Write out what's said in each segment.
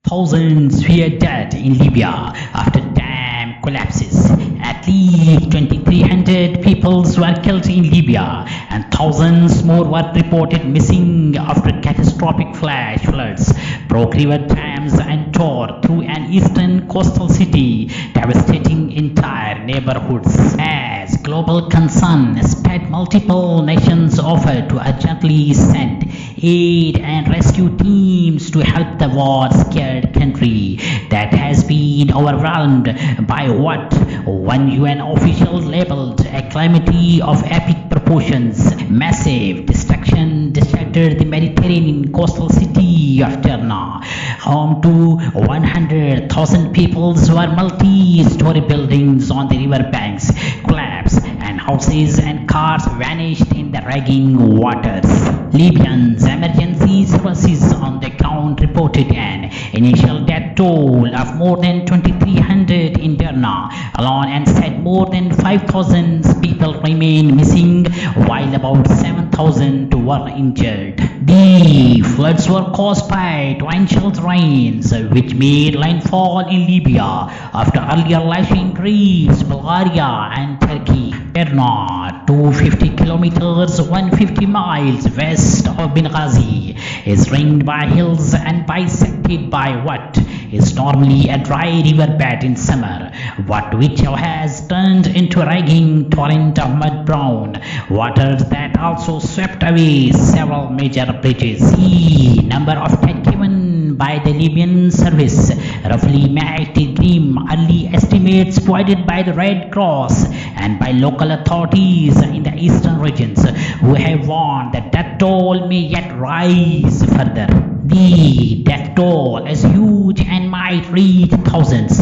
Thousands were dead in Libya after dam collapses. At least 2,300 people were killed in Libya and thousands more were reported missing after catastrophic flash floods broke river dams and tore through an eastern coastal city, devastating entire neighborhoods. As global concern spread, multiple nations offered to urgently send aid and rescue teams to help the war-scared country that has been overwhelmed by what one UN official labeled a calamity of epic proportions. Massive destruction shattered the Mediterranean coastal city of Derna, home to 100,000 people where multi-storey buildings on the river banks collapsed and houses and cars vanished in the raging waters. Libyan's emergency services on the ground reported an initial death toll of more than 2,300 in Derna alone and said more than 5,000 people remain missing while about 7,000 were injured. The floods were caused by torrential rains which made landfall in Libya after earlier lashing Greece, Bulgaria and Turkey. Derna, 250 kilometers 150 miles west of Benghazi, is ringed by hills and bisected by what is normally a dry riverbed in summer, which has turned into a raging torrent of mud-brown waters that also swept away several major bridges. The number of dead given by the Libyan service roughly matched the grim early estimates provided by the Red Cross and by local authorities in the eastern regions, who have warned that death toll may yet rise further. The death toll is huge and might reach thousands.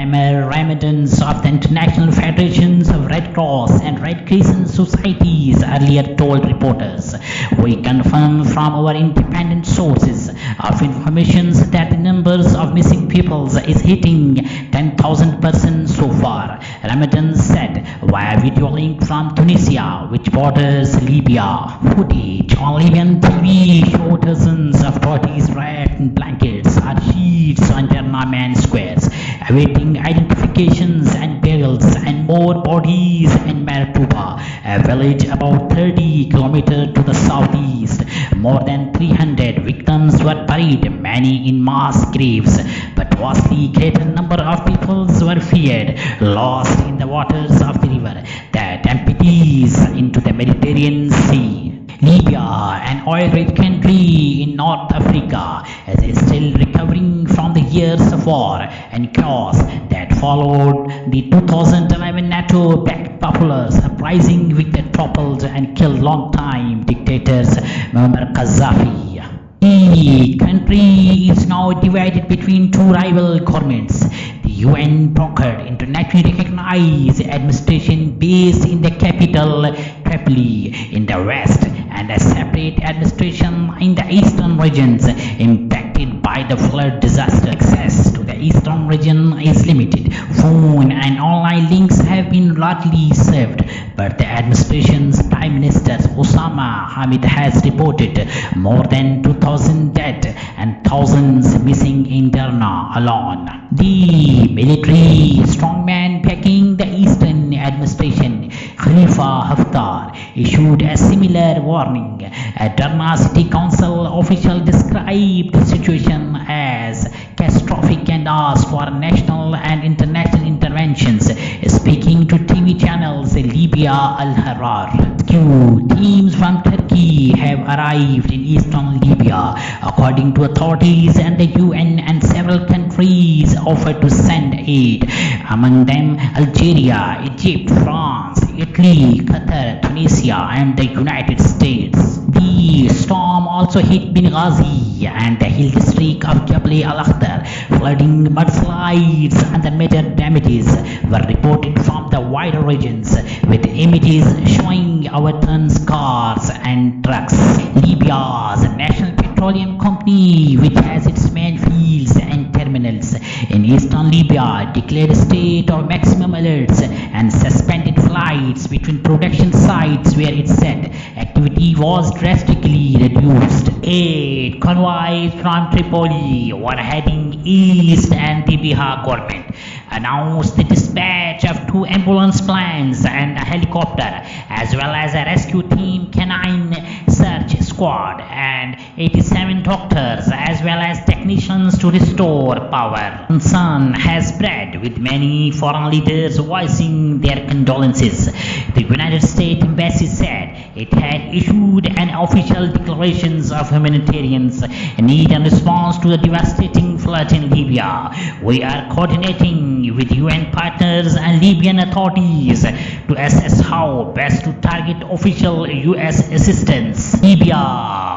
Remnants of the International Federations of Red Cross and Red Crescent Societies earlier told reporters. We confirm from our independent sources of information that the numbers of missing people is hitting 10,000 persons so far, Ramadan said via video link from Tunisia, which borders Libya. Footage on Libyan TV showed dozens of bodies wrapped in blankets or sheets on Derna main squares, awaiting identifications and burials, and more bodies in Martuba, a village about 30 kilometers to the southeast. More than 300 victims were buried, many in mass graves, but vastly greater number of people were feared lost in the waters of the river that empties into the Mediterranean Sea. Libya, an oil-rich country in North Africa, is still recovering from the years of war and chaos that followed the 2011 NATO-backed popular uprising which toppled and killed long-time dictators Muammar Gaddafi. The country is now divided between two rival governments. The UN-brokered, internationally recognized administration based in the capital Tripoli in the west, and a separate administration in the eastern regions impacted by the flood disaster. Access to the eastern region is limited. Phone and online links have been largely served, but the administration's Prime Minister Osama Hamid has reported more than 2,000 dead and thousands missing in Derna alone. The military strongman backing the eastern administration, Khalifa Haftar, issued a similar warning. A Derna City Council official described the situation as catastrophic and asked for national and international interventions. Speaking to TV channels Libya al-Akhdar, rescue teams from Turkey have arrived in eastern Libya, according to authorities, and the UN and several countries offered to send aid, among them Algeria, Egypt, France, Italy, Qatar, Tunisia and the United States. The storm also hit Benghazi and the hill district of Jabal al-Akhdar. Flooding, mudslides and the major damages were reported from the wider regions, with images showing overturned cars and trucks. Libya's National Petroleum Company, which has its main fields and terminals in eastern Libya declared a state of maximum alerts and suspended flights between production sites where it said activity was drastically reduced. 8 convoys from Tripoli were heading east, and the Bihar government announced the dispatch of 2 ambulance planes and a helicopter, as well as a rescue team, canine search squad, and 87 doctors as well as technicians to restore power. Concern has spread, with many foreign leaders voicing their condolences. The United States Embassy said it had issued an official declarations of humanitarian need in response to the devastating flood in Libya. We are coordinating with UN partners and Libyan authorities to assess how best to target official US assistance. Libya,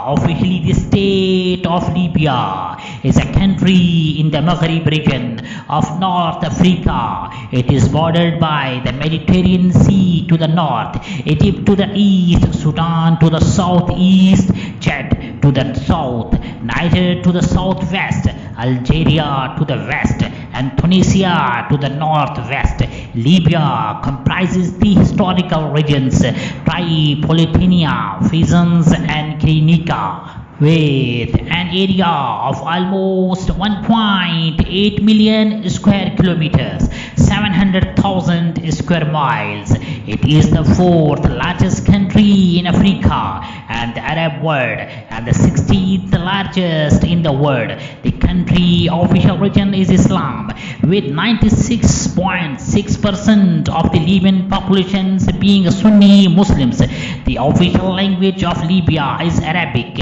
officially the state of Libya, is a country in the Maghreb region of North Africa. It is bordered by the Mediterranean Sea to the north, Egypt to the east, Sudan to the southeast, Chad to the south, Niger to the southwest, Algeria to the west, and Tunisia to the northwest. Libya comprises the historical regions Tripolitania, Fezans, and Krynika, with an area of almost 1.8 million square kilometers, 700,000 square miles. It is the 4th largest country in Africa and the Arab world, and the 16th largest in the world. The country official religion is Islam, with 96.6% of the Libyan population being Sunni Muslims. The official language of Libya is Arabic,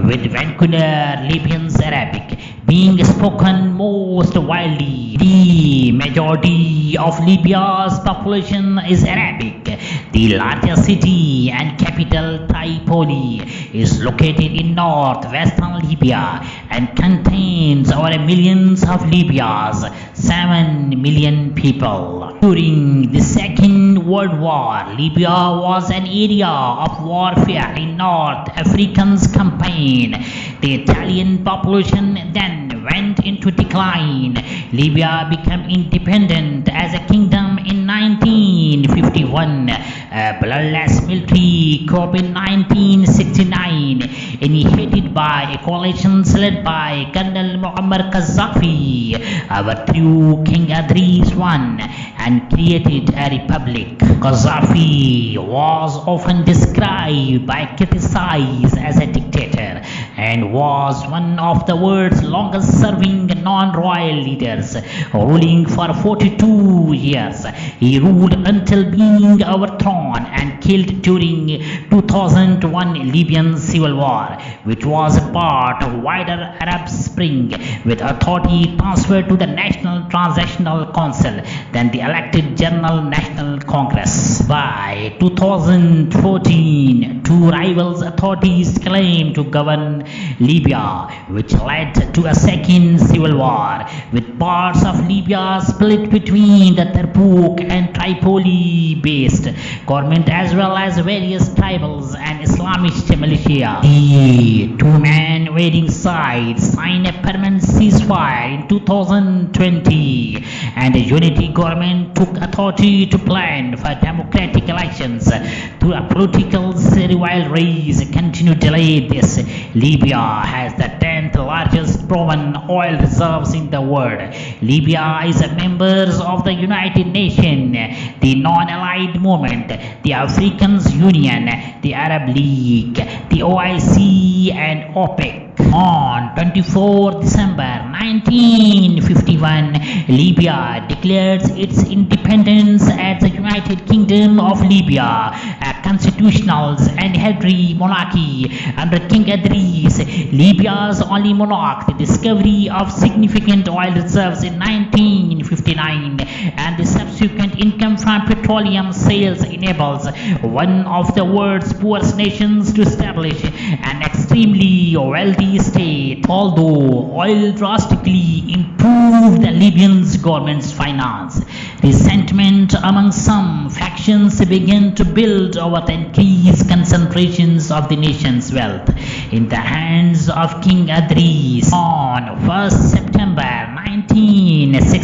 with vernacular Libyan's Arabic being spoken most widely. The majority of Libya's population is Arabic. The largest city and capital, Tripoli, is located in northwestern Libya and contains over millions of Libya's 7 million people. During the Second World War, Libya was an area of warfare in North Africa's campaign. The Italian population then went into decline. Libya became independent as a kingdom in 1951. A bloodless military coup in 1969, initiated by a coalition led by Colonel Muammar Gaddafi, overthrew King Idris I and created a republic. Gaddafi was often described by critics as a dictator and was one of the world's longest serving non-royal leaders, ruling for 42 years. He ruled until being overthrown and killed during 2001 Libyan civil war, which was a part of wider Arab Spring, with authority transferred to the National Transitional Council, then the elected General National Congress. By 2014, 2 rival authorities claimed to govern Libya, which led to a second civil war, with parts of Libya split between the Kirkuk and Tripoli-based government as well as various tribals and Islamist militia. The 2 men waiting sides signed a permanent ceasefire in 2020, and the unity government took authority to plan for democratic elections. Through a political rivalries continue to delay this, Libya has the 10th largest proven oil reserves in the world. Libya is a member of the United Nations, the Non-Allied Movement, the African Union, the Arab League, the OIC, and OPEC. On 24 December 1951, Libya declared its independence as the United Kingdom of Libya, a constitutional and hereditary monarchy under King Idris, Libya's only monarch. The discovery of significant oil reserves in 1959 and the subsequent income from petroleum sales enables one of the world's poorest nations to establish an extremely wealthy state. Although oil drastically improved the Libyan government's finance, resentment among some factions began to build over the increased concentrations of the nation's wealth in the hands of King Idris. On 1st September 1960,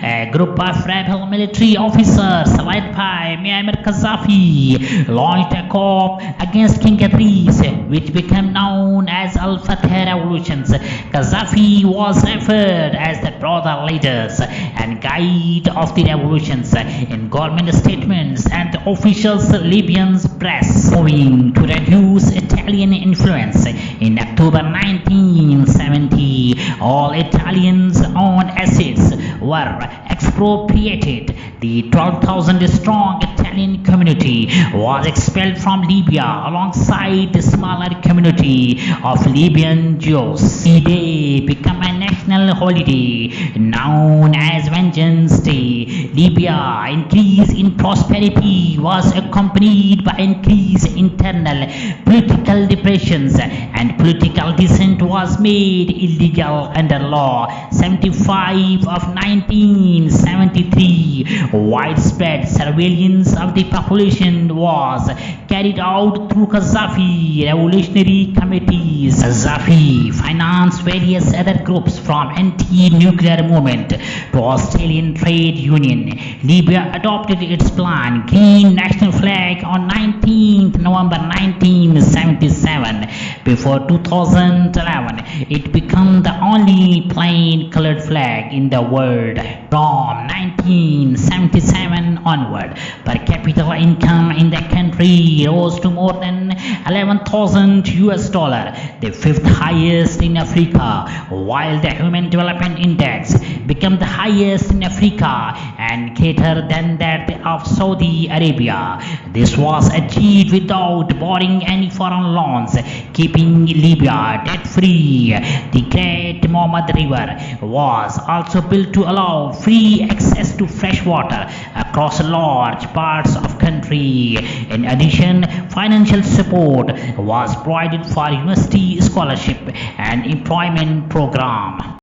A group of rebel military officers led by Muammar Gaddafi launched a coup against King Idris, which became known as al-Fatah revolutions. Gaddafi was referred as the brother leaders and guide of the revolutions in government statements and officials Libyan press. Owing to reduce Italian influence, in October 1970, all Italians' owned assets were expropriated. The 12,000 strong Italian community was expelled from Libya alongside the smaller community of Libyan Jews. The day became a national holiday known as Vengeance Day. Libya's increase in prosperity was accompanied by increased internal political depressions, and political dissent was made illegal under Law 75 of 1973. Widespread surveillance of the population was carried out through Gaddafi revolutionary committees. Gaddafi financed various other groups from anti-nuclear movement to Australian trade union. Libya adopted its plan Green National Flag on 19th November 1977. Before 2011, it became the only plain colored flag in the world. From 1977 onward, per capita income in the country rose to more than 11,000 US dollar, the fifth highest in Africa, while the Human Development Index became the highest in Africa and greater than that of Saudi Arabia. This was achieved without borrowing any foreign loans, keeping Libya debt-free. The Great Mohammed River was also built to allow free access to fresh water across large parts of country. In addition, financial support was provided for university scholarship and employment program.